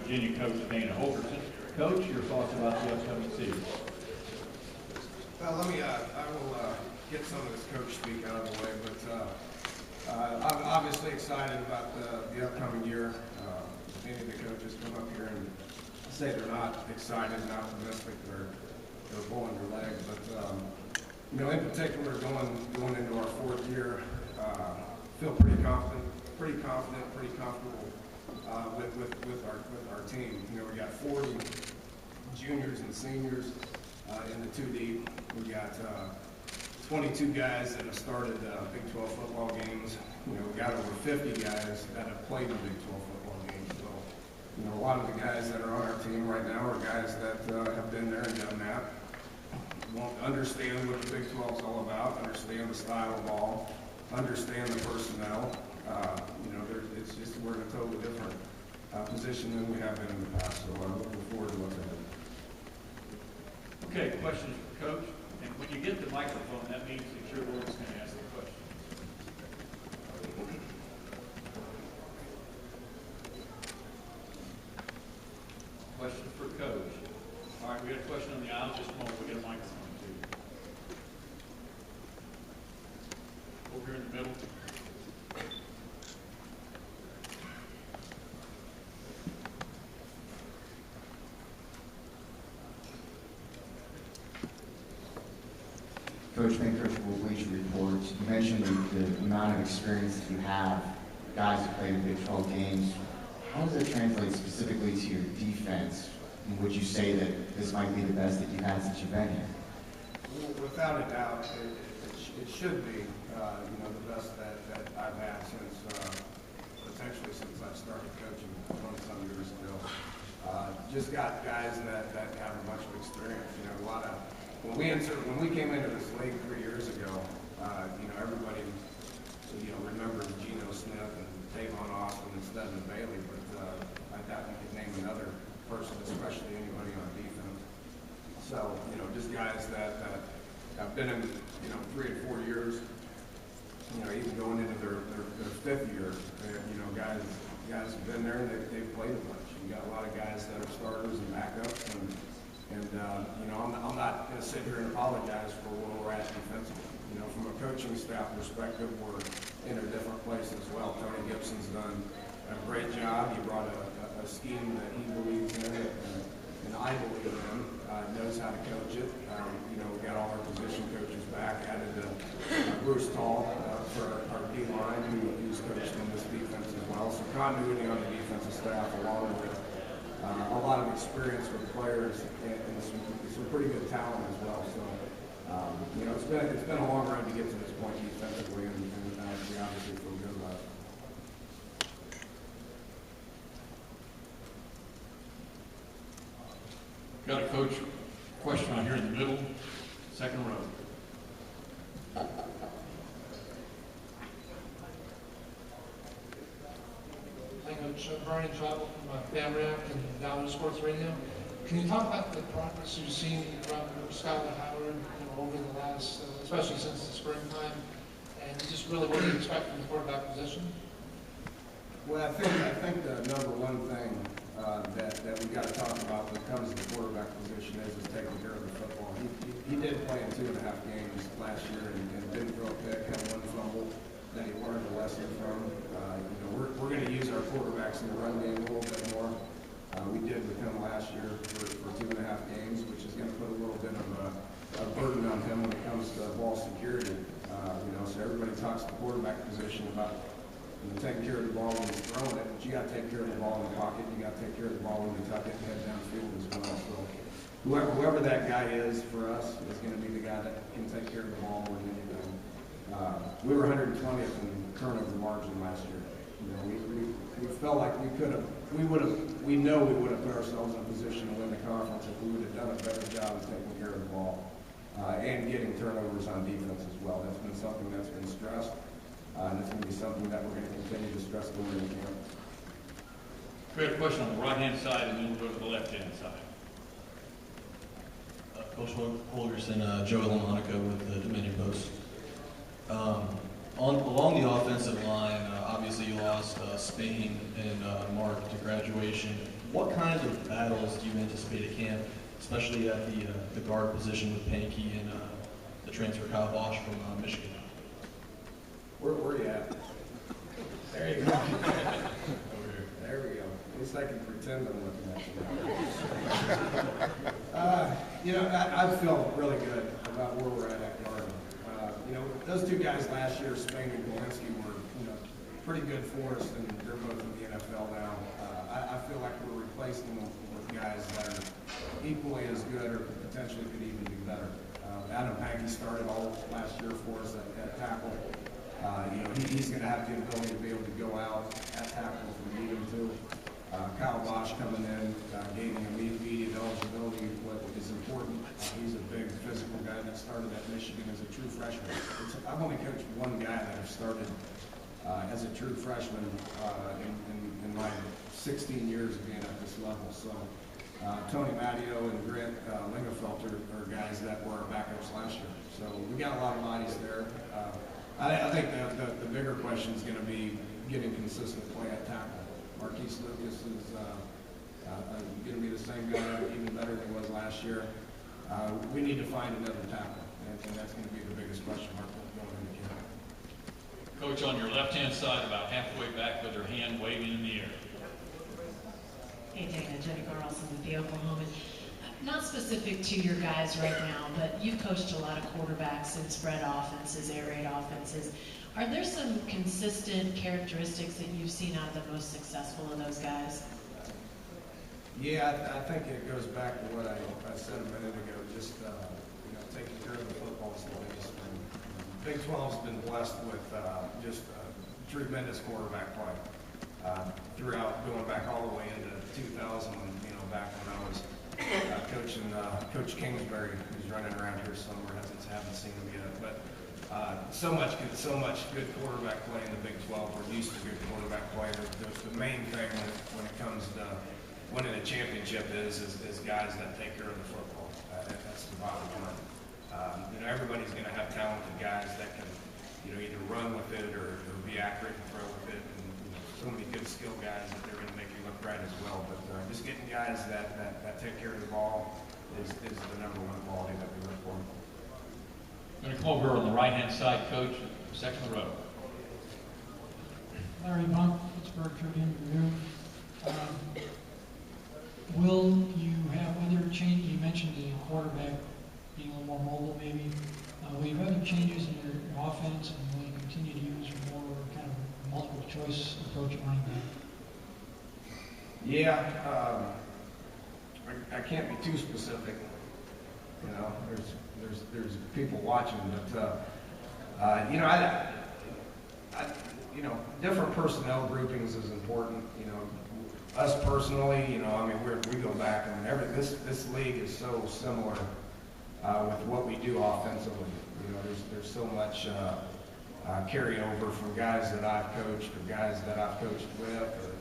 Virginia coach Dana Holgorsen. Coach, your thoughts about the upcoming season? Well, I will get some of this coach speak out of the way, but I'm obviously excited about the upcoming year. Many of the coaches come up here and say they're not excited and optimistic, they're pulling their leg, but you know, in particular, going into our fourth year, feel pretty confident, pretty comfortable with our team. You know, we got 40 juniors and seniors in the 2 deep. We got 22 guys that have started Big 12 football games. You know, we got over 50 guys that have played in Big 12 football games. So, you know, a lot of the guys that are on our team right now are guys that have been there and done that. Won't understand what the Big 12 is all about, understand the style of ball, understand the personnel. You know, it's just we're in a totally different position than we have been in the past. So I'm looking forward to what's ahead. Okay, questions for Coach? And when you get the microphone, that means that you're the one that's going to ask the question. Questions for Coach? All right, we got a question on the aisle. Just a moment, we get a microphone too. Over here in the middle. Coach Baker for Bleacher Report. You mentioned the amount of experience that you have, guys who played in Big 12 games. How does that translate specifically to your defense? And would you say that this might be the best that you've had since you've been here? Well, without a doubt, it should be, you know, the best that I've had since, potentially since I started coaching 20-some years ago. Just got guys that have a bunch of experience, you know, a lot of. When we came into this league 3 years ago, you know, everybody, you know, remembers Geno Smith and Tavon Austin and Stedman Bailey, but I doubt you could name another person, especially anybody on defense. So, you know, just guys that have been in, you know, 3 and 4 years, you know, even going into their 5th year, you know, guys have been there and they've played a bunch. You got a lot of guys that are starters and backups, and you know, I'm not going to sit here and apologize for where we're at defensively. You know, from a coaching staff perspective, we're in a different place as well. Tony Gibson's done a great job. He brought a scheme that he believes in, and I believe in. Knows how to coach it. You know, we got all our position coaches back. Added Bruce Tall for our D line, who's coached in this defense as well. So continuity on the defensive staff, along with a lot of experience with players and some pretty good talent as well. So, you know, it's been a long run to get to this point defensively, and we obviously feel good about it. Got a coach question on here in the middle, second row. Hi, Coach. Brian Travel from BAMRAC and Down Sports Radio. Can you talk about the progress you've seen from Skylar Howard, you know, over the last, especially since the springtime, and just really what do you expect from the quarterback position? Well, I think the number one thing that we got to talk about when it comes to the quarterback position is taking care of the football. He did play in 2.5 games last year and didn't throw a pick, had one fumble that he learned a lesson from. You know, we're going to use our quarterbacks in the run game a little bit more. We did with him last year for 2.5 games, which is going to put a little bit of a burden on him when it comes to ball security. You know, so everybody talks the quarterback position about, you know, taking care of the ball when he's throwing it, but you got to take care of the ball in the pocket. You got to take care of the ball when you tuck it and head downfield as well. So whoever that guy is for us is going to be the guy that can take care of the ball more than anything. We were 120th in turnover margin last year. You know, we felt like we know we would have put ourselves in a position to win the conference if we would have done a better job of taking care of the ball and getting turnovers on defense as well. That's been something that's been stressed, and it's going to be something that we're going to continue to stress going into camp. We have a question on the right-hand side, and then we'll go to the left-hand side. Coach Holgorsen, Joe Lamonica with the Dominion Post. Along the offensive line, obviously you lost Spain and Mark to graduation. What kinds of battles do you anticipate at camp, especially at the guard position with Pankey and the transfer Kyle Bosch from Michigan? Where you at? There you go. There we go. At least I can pretend I'm looking at you. I feel really good about where we're at guard. Those two guys last year, Spain and Walensky, were pretty good for us, and they're both in the NFL now. I feel like we're replacing them with guys that are equally as good or potentially could even be better. Adam Pankey started all last year for us at tackle. He's going to have the ability to be able to go out at tackle if we need him to. Kyle Bosch coming in, gaining immediate eligibility, what is important. He's a big physical guy that started at Michigan as a true freshman. I've only coached one guy that has started as a true freshman in my 16 years of being at this level. So Tony Matteo and Grant Lingefelt are guys that were our backups last year. So we got a lot of bodies there. I think the bigger question is going to be getting consistent play at tackle. Marquise Lucas is going to be the same guy, even better than he was last year. We need to find another tackle, and that's going to be the biggest question mark going into camp. Coach, on your left-hand side, about halfway back with her hand waving in the air. Hey Dana, Jenny Carlson with the Oklahoma. Not specific to your guys right now, but you've coached a lot of quarterbacks in spread offenses, air raid offenses. Are there some consistent characteristics that you've seen out of the most successful of those guys? Yeah, I think it goes back to what I said a minute ago, just taking care of the football is the biggest thing. Big 12's been blessed with just tremendous quarterback play throughout, going back all the way into 2000, back when I was coaching Coach Kingsbury, who's running around here somewhere. Haven't seen him yet, but so much good quarterback play in the Big 12. We're used to good quarterback play. The main thing when it comes to winning a championship is guys that take care of the football. That's the bottom line. Everybody's going to have talented guys that can, either run with it or be accurate and throw with it. And so many good skill guys that they're going to make you look right as well. But just getting guys that take care of the ball is the number one quality that we look for. Going to come over on the right-hand side, Coach, second row. Larry Monk, Pittsburgh Tribune Review. Will you have other changes? You mentioned the quarterback being a little more mobile, maybe. Will you have other changes in your offense, and will you continue to use more kind of multiple choice approach at running back? Yeah, I can't be too specific. There's people watching, but different personnel groupings is important. Us personally, we go back and this league is so similar with what we do offensively. There's so much carryover from guys that I've coached or guys that I've coached with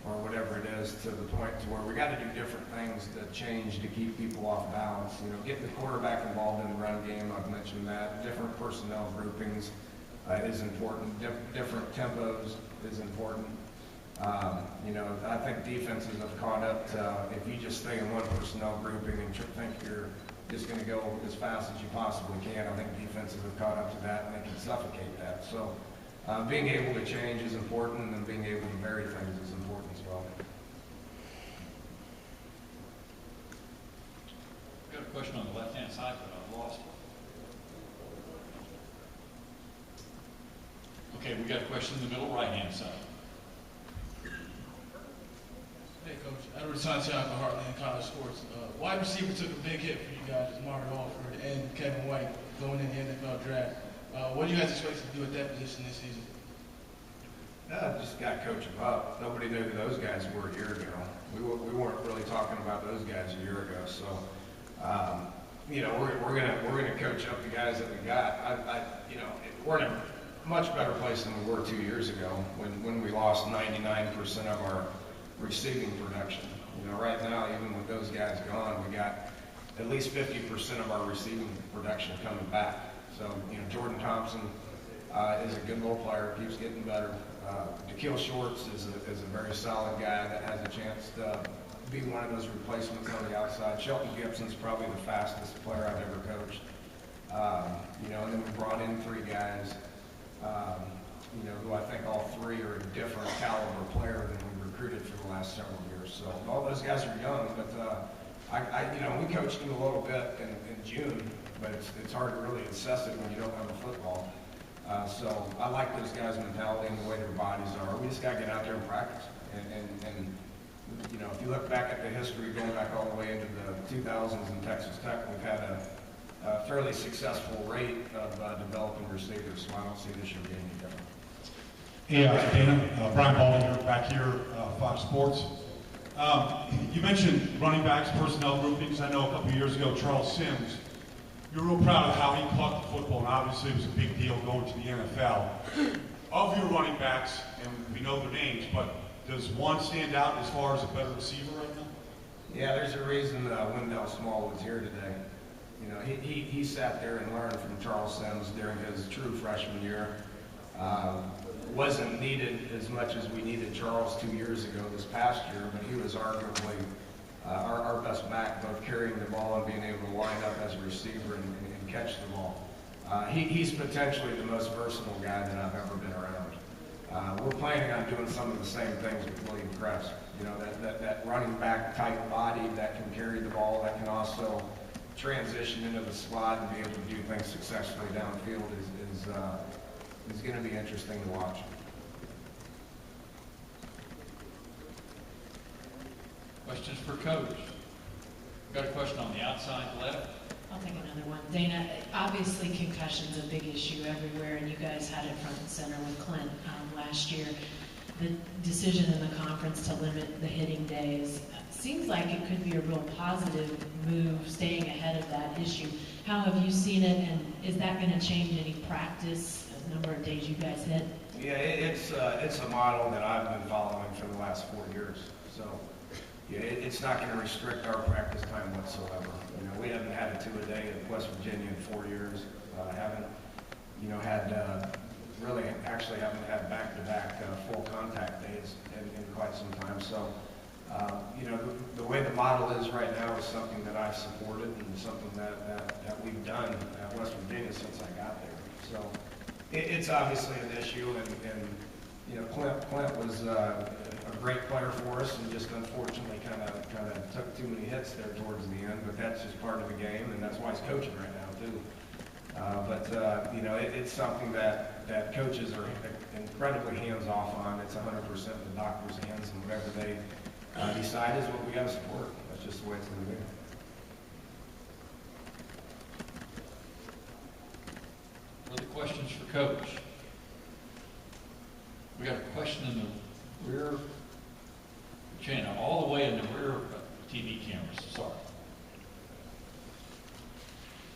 or whatever it is, to the point to where we got to do different things to change to keep people off balance. Getting the quarterback involved in the run game, I've mentioned that. Different personnel groupings is important. Different tempos is important. I think defenses have caught up to, if you just stay in one personnel grouping and think you're just going to go as fast as you possibly can, I think defenses have caught up to that and they can suffocate that. So being able to change is important, and being able to vary things is important as well. I've got a question on the left-hand side, but I've lost it. Okay, we got a question in the middle right-hand side. Hey, Coach. Edward Santiago, Heartland College Sports. Wide receiver took a big hit for you guys, Marvin Alford and Kevin White, going in the NFL draft. What do you guys expect to do at that position this season? Just got to coach them up. Nobody knew who those guys were a year ago. We weren't really talking about those guys a year ago. So, we're gonna coach up the guys that we got. We're in a much better place than we were 2 years ago when we lost 99% of our receiving production. Right now, even with those guys gone, we got at least 50% of our receiving production coming back. So, Jordan Thompson is a good ball player, keeps getting better. Da'Keil Shorts is a very solid guy that has a chance to be one of those replacements on the outside. Shelton Gibson's probably the fastest player I've ever coached. You know, and then we brought in 3 guys, you know, who I think all 3 are a different caliber player than we recruited for the last several years. So all those guys are young, but you know, we coached them a little bit in June, but it's hard to really assess it when you don't have a football. So I like those guys' mentality and the way their bodies are. We just got to get out there and practice. And you know, if you look back at the history going back all the way into the 2000s in Texas Tech, we've had a fairly successful rate of developing receivers, so I don't see this year being any different. Hey, Dana, Brian Baldwin here, back here, Fox Sports. You mentioned running backs, personnel groupings. I know a couple of years ago, Charles Sims, you're real proud of how he caught the football, and obviously it was a big deal going to the NFL. Of your running backs, and we know their names, but does one stand out as far as a better receiver right now? Yeah, there's a reason Wendell Small was here today. You know, he sat there and learned from Charles Sims during his true freshman year. Wasn't needed as much as we needed Charles 2 years ago this past year, but he was arguably our best back, both carrying the ball and being able to line up as a receiver and catch the ball. He's potentially the most versatile guy that I've ever been around. We're planning on doing some of the same things with William Kress. You know, that running back type body that can carry the ball, that can also transition into the slot and be able to do things successfully downfield is going to be interesting to watch. Questions for Coach? Got a question on the outside left. I'll take another one. Dana, obviously concussion's a big issue everywhere, and you guys had it front and center with Clint last year. The decision in the conference to limit the hitting days seems like it could be a real positive move, staying ahead of that issue. How have you seen it, and is that going to change any practice, the number of days you guys hit? Yeah, it's a model that I've been following for the last 4 years. So, yeah, it's not going to restrict our practice time whatsoever. You know, we haven't had a 2-a-day at West Virginia in 4 years. Haven't, you know, really actually haven't had back-to-back full contact days in quite some time. So, you know, the way the model is right now is something that I've supported and something that we've done at West Virginia since I got there. So, it's obviously an issue, and you know, Clint was a great player for us, and just unfortunately kind of took too many hits there towards the end. But that's just part of the game, and that's why he's coaching right now too. But you know, it's something that coaches are incredibly hands off on. It's 100% in the doctor's hands, and whatever they decide is what we got to support. That's just the way it's going to be. Other questions for Coach? We got a question in the rear channel, all the way in the rear of the TV cameras. Sorry.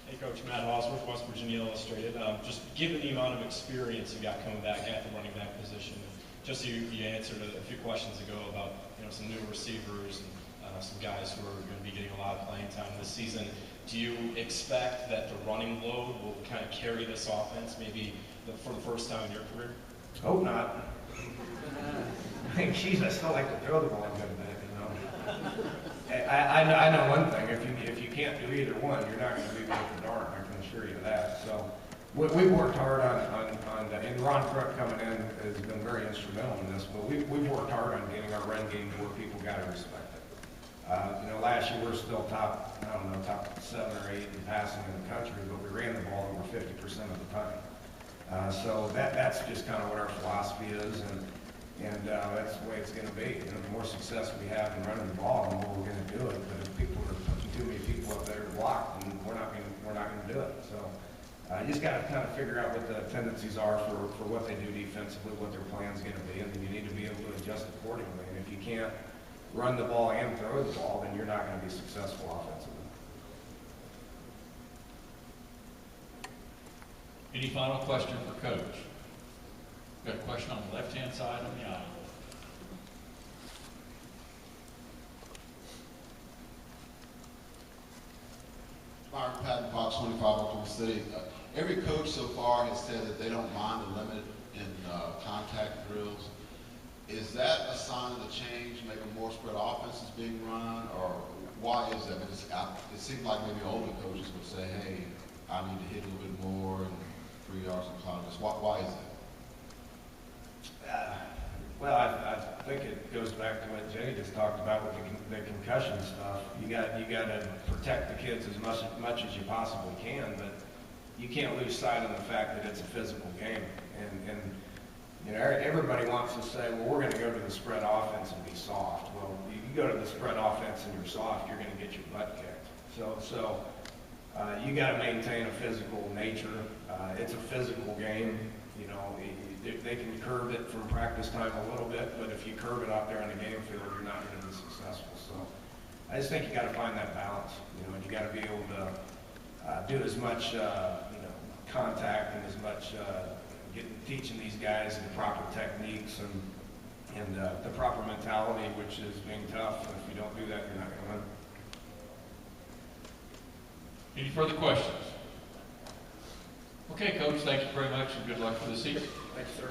Hey, Coach, Matt Hawes with West Virginia Illustrated. Just given the amount of experience you got coming back at the running back position, just you answered a few questions ago about some new receivers and some guys who are going to be getting a lot of playing time this season. Do you expect that the running load will kind of carry this offense maybe for the first time in your career? Hope not. Geez, I still like to throw the ball a good bit, I know one thing. If you can't do either one, you're not going to be worth the darn. I can assure you that. So we've worked hard on and Ron Crook coming in has been very instrumental in this. But we've worked hard on getting our run game to where people got to respect it. Last year we're still top 7 or 8 in passing in the country, but we ran the ball over 50% of the time. So that's just kind of what our philosophy is, and that's the way it's going to be. The more success we have in running the ball, the more we're going to do it. But if people are putting too many people up there to block, then we're not going to do it. So you just got to kind of figure out what the tendencies are for what they do defensively, what their plan's going to be, and then you need to be able to adjust accordingly. And if you can't run the ball and throw the ball, then you're not going to be successful offensively. Any final question for Coach? Got a question on the left-hand side of the aisle. Mark Patton, Fox 25, Oklahoma City. Every coach so far has said that they don't mind the limit in contact drills. Is that a sign of the change, maybe more spread offenses being run, or why is that? Because it seems like maybe older coaches would say, hey, I need to hit a little bit more and 3 yards and cloud. Why is that? Well, I think it goes back to what Jay just talked about with the concussion stuff. You got to protect the kids as much as you possibly can, but you can't lose sight of the fact that it's a physical game. And you know, everybody wants to say, well, we're going to go to the spread offense and be soft. Well, you go to the spread offense and you're soft, you're going to get your butt kicked. So you got to maintain a physical nature. It's a physical game. You know, they can curve it from practice time a little bit, but if you curve it out there on the game field, you're not going to be successful. So I just think you got to find that balance. You know, and you got to be able to do as much, contact and as much teaching these guys the proper techniques and the proper mentality, which is being tough. And if you don't do that, you're not going to win. Any further questions? Okay, Coach, thank you very much and good luck for the season. Thanks, sir.